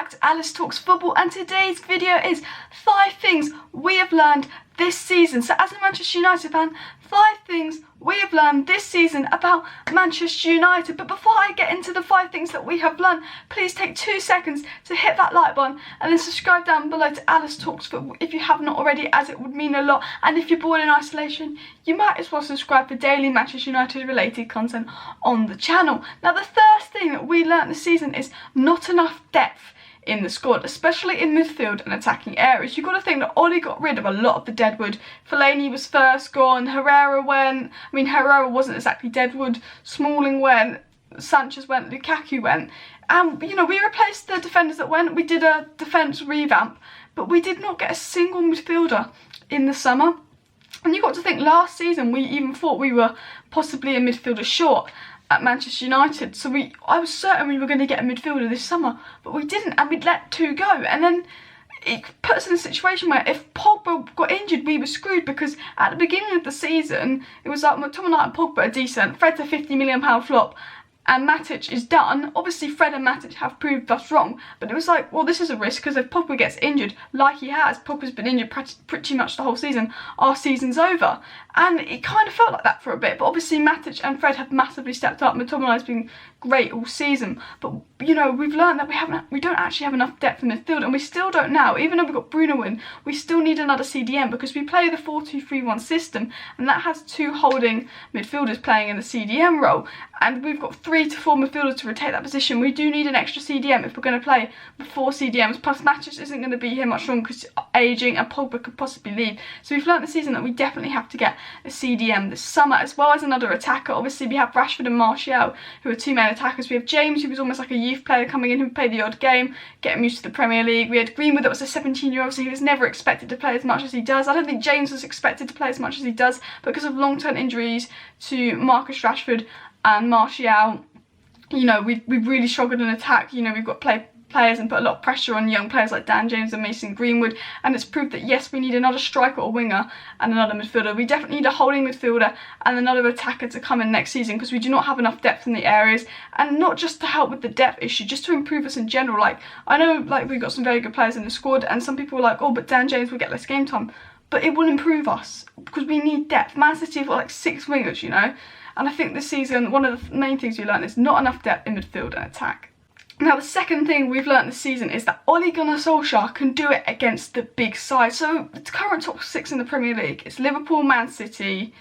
back to Alice Talks Football, and today's video is 5 things we have learned this season. So as a Manchester United fan, 5 things we have learned this season about Manchester United. But before I get into the 5 things that we have learned, please take 2 seconds to hit that like button and then subscribe down below to Alice Talks Football if you have not already, as it would mean a lot. And if you're bored in isolation, you might as well subscribe for daily Manchester United related content on the channel. Now, the first thing that we learnt this season is not enough depth in the squad, especially in midfield and attacking areas. You've got to think that Ollie got rid of a lot of the deadwood. Fellaini was first gone, Herrera went, Herrera wasn't exactly deadwood, Smalling went, Sanchez went, Lukaku went, and we replaced the defenders that went. We did a defence revamp, but we did not get a single midfielder in the summer. And you've got to think, last season we even thought we were possibly a midfielder short at Manchester United, so I was certain we were going to get a midfielder this summer, but we didn't, and we'd let 2 go. And then it put us in a situation where if Pogba got injured, we were screwed, because at the beginning of the season it was like McTominay and Pogba are decent, Fred's a £50 million flop, and Matic is done. Obviously Fred and Matic have proved us wrong, but it was like, well, this is a risk, because if Pogba gets injured, like he has, Pogba's been injured pretty much the whole season, our season's over. And it kind of felt like that for a bit, but obviously Matic and Fred have massively stepped up. McTominay's been great all season, but we've learned that we don't actually have enough depth in midfield, and we still don't now. Even though we've got Bruno in, we still need another CDM, because we play the 4-2-3-1 system, and that has 2 holding midfielders playing in the CDM role, and we've got 3 to 4 midfielders to rotate that position. We do need an extra CDM if we're going to play with 4 CDMs, plus Matic isn't going to be here much longer because ageing, and Pogba could possibly leave. So we've learned this season that we definitely have to get a CDM this summer, as well as another attacker. Obviously we have Rashford and Martial, who are 2 main attackers. We have James, who was almost like a youth player coming in, who played the odd game, getting used to the Premier League. We had Greenwood, that was a 17-year-old, so he was never expected to play as much as he does. I don't think James was expected to play as much as he does because of long-term injuries to Marcus Rashford and Martial. We've really struggled in attack. We've got players and put a lot of pressure on young players like Dan James and Mason Greenwood, and it's proved that yes, we need another striker or winger and another midfielder. We definitely need a holding midfielder and another attacker to come in next season, because we do not have enough depth in the areas, and not just to help with the depth issue, just to improve us in general. Like, I know we've got some very good players in the squad, and some people are like, oh, but Dan James will get less game time, but it will improve us because we need depth. Man City have got like 6 wingers, and I think this season one of the main things we learned is not enough depth in midfield and attack. Now, the second thing we've learnt this season is that Ole Gunnar Solskjaer can do it against the big sides. So the current top 6 in the Premier League is Liverpool, Man City,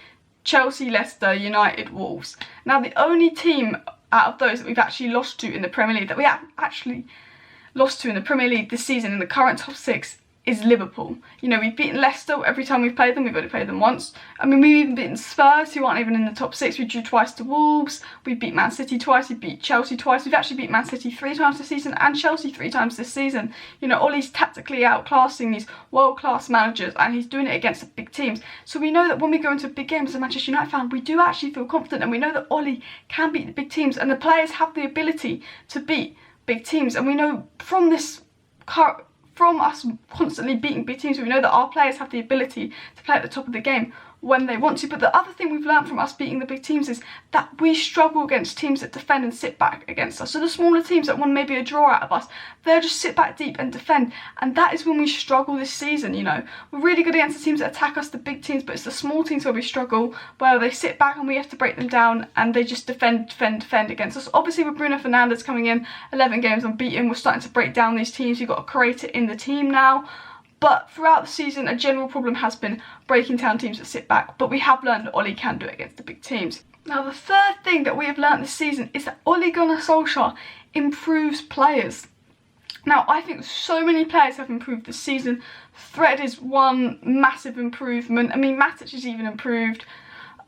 Chelsea, Leicester, United, Wolves. Now, the only team out of those that we've actually lost to in the Premier League, this season in the current top 6, is Liverpool. We've beaten Leicester every time we've played them. We've only played them once. We've even beaten Spurs, who aren't even in the top 6. We drew twice to Wolves. We beat Man City twice. We beat Chelsea twice. We've actually beat Man City 3 times this season, and Chelsea 3 times this season. Ole's tactically outclassing these world-class managers, and he's doing it against the big teams. So we know that when we go into big games as a Manchester United fan, we do actually feel confident, and we know that Ole can beat the big teams, and the players have the ability to beat big teams. And we know from us constantly beating big teams, we know that our players have the ability to play at the top of the game when they want to. But the other thing we've learned from us beating the big teams is that we struggle against teams that defend and sit back against us. So the smaller teams that want maybe a draw out of us, they'll just sit back deep and defend, and that is when we struggle this season. We're really good against the teams that attack us, the big teams, but it's the small teams where we struggle, where they sit back and we have to break them down, and they just defend against us. Obviously with Bruno Fernandes coming in, 11 games unbeaten, we're starting to break down these teams. You've got to create it in the team now. But throughout the season, a general problem has been breaking down teams that sit back, but we have learned that Ole can do it against the big teams. Now, the third thing that we have learned this season is that Ole Gunnar Solskjaer improves players. Now, I think so many players have improved this season. Fred is one massive improvement. Matic is even improved.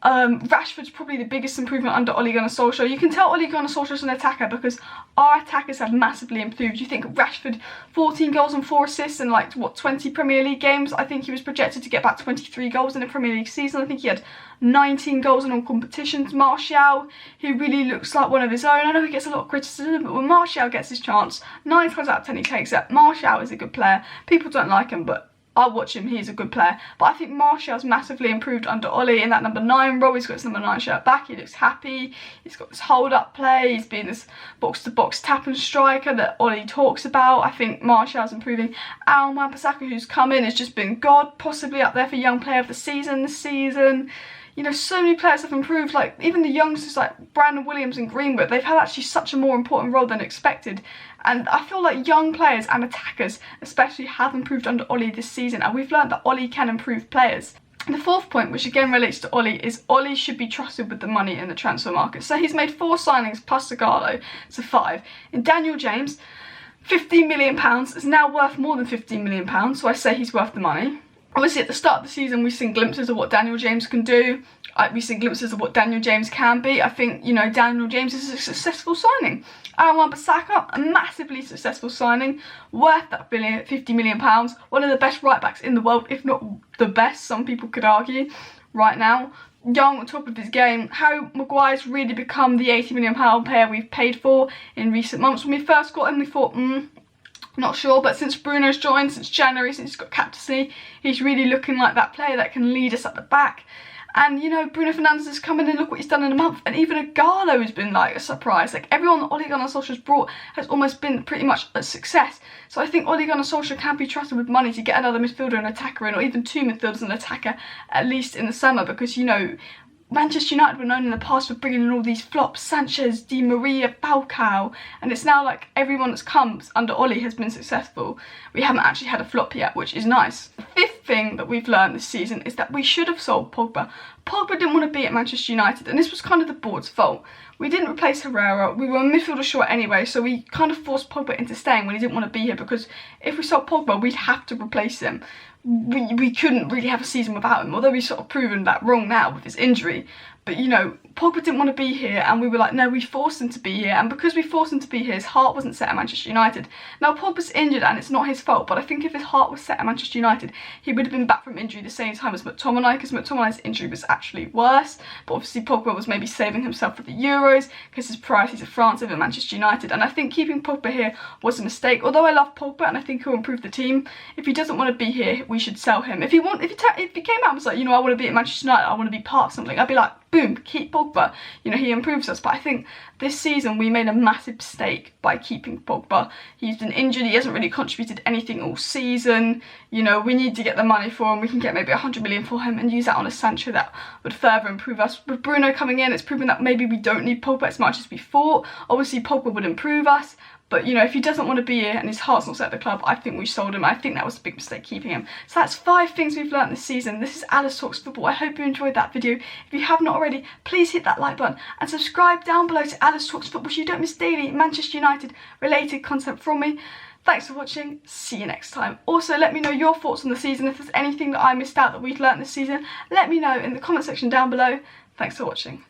Rashford's probably the biggest improvement under Ole Gunnar Solskjaer. You can tell Ole Gunnar Solskjaer's an attacker because our attackers have massively improved. You think Rashford, 14 goals and 4 assists in 20 Premier League games. I think he was projected to get about 23 goals in a Premier League season. I think he had 19 goals in all competitions. Martial, he really looks like one of his own. I know he gets a lot of criticism, but when Martial gets his chance, 9 times out of 10 he takes it. Martial is a good player. People don't like him, but I'll watch him, he's a good player. But I think Martial's massively improved under Ollie in that number 9 role. He's got his number 9 shirt back, he looks happy, he's got this hold-up play, he's been this box-to-box tap and striker that Ollie talks about. I think Martial's improving. Bissaka, who's come in, has just been God, possibly up there for Young Player of the Season this season. You know, so many players have improved, like even the youngsters like Brandon Williams and Greenwood, they've had actually such a more important role than expected. And I feel like young players and attackers especially have improved under Ollie this season, and we've learned that Ollie can improve players. And the fourth point, which again relates to Ollie, is Ollie should be trusted with the money in the transfer market. So he's made 4 signings plus Zagallo, so 5. In Daniel James, £15 million is now worth more than £15 million, so I say he's worth the money. Obviously at the start of the season we've seen glimpses of what Daniel James can do. We've seen glimpses of what Daniel James can be. I think, you know, Daniel James is a successful signing. Bissaka, a massively successful signing, worth that £50 million. One of the best right backs in the world, if not the best, some people could argue, right now. Young, on top of his game. Harry Maguire's really become the £80 million player we've paid for in recent months. When we first got him we thought, not sure, but since Bruno's joined, since January, since he's got captaincy, he's really looking like that player that can lead us at the back. And, you know, Bruno Fernandes has come in and look what he's done in a month. And even Zagallo has been, like, a surprise. Like, everyone that Ole Gunnar Solskjaer's brought has almost been pretty much a success. So I think Ole Gunnar Solskjaer can be trusted with money to get another midfielder and attacker in, or even 2 midfielders and an attacker, at least in the summer. Because, you know, Manchester United were known in the past for bringing in all these flops, Sanchez, Di Maria, Falcao, and it's now like everyone that's come under Ollie has been successful. We haven't actually had a flop yet, which is nice. The 5th thing that we've learned this season is that we should have sold Pogba. Pogba didn't want to be at Manchester United, and this was kind of the board's fault. We didn't replace Herrera, we were a midfielder short anyway, so we kind of forced Pogba into staying when he didn't want to be here, because if we sold Pogba, we'd have to replace him. We couldn't really have a season without him, although we've sort of proven that wrong now with his injury. But, you know, Pogba didn't want to be here, and we were like, no, we forced him to be here. And because we forced him to be here, his heart wasn't set at Manchester United. Now, Pogba's injured, and it's not his fault, but I think if his heart was set at Manchester United, he would have been back from injury the same time as McTominay, because McTominay's injury was actually worse. But obviously, Pogba was maybe saving himself for the Euros, because his priorities are France over Manchester United. And I think keeping Pogba here was a mistake. Although I love Pogba, and I think he'll improve the team, if he doesn't want to be here, we should sell him. If he came out and was like, you know, I want to be at Manchester United, I want to be part of something, I'd be like, boom, keep Pogba. You know, he improves us. But I think this season we made a massive mistake by keeping Pogba. He's been injured, he hasn't really contributed anything all season. You know, we need to get the money for him. We can get maybe 100 million for him and use that on a Sancho that would further improve us. With Bruno coming in, it's proven that maybe we don't need Pogba as much as we thought. Obviously, Pogba would improve us. But, you know, if he doesn't want to be here and his heart's not set at the club, I think we sold him. I think that was a big mistake keeping him. So that's 5 things we've learnt this season. This is Alice Talks Football. I hope you enjoyed that video. If you have not already, please hit that like button and subscribe down below to Alice Talks Football so you don't miss daily Manchester United related content from me. Thanks for watching. See you next time. Also, let me know your thoughts on the season. If there's anything that I missed out that we've learnt this season, let me know in the comment section down below. Thanks for watching.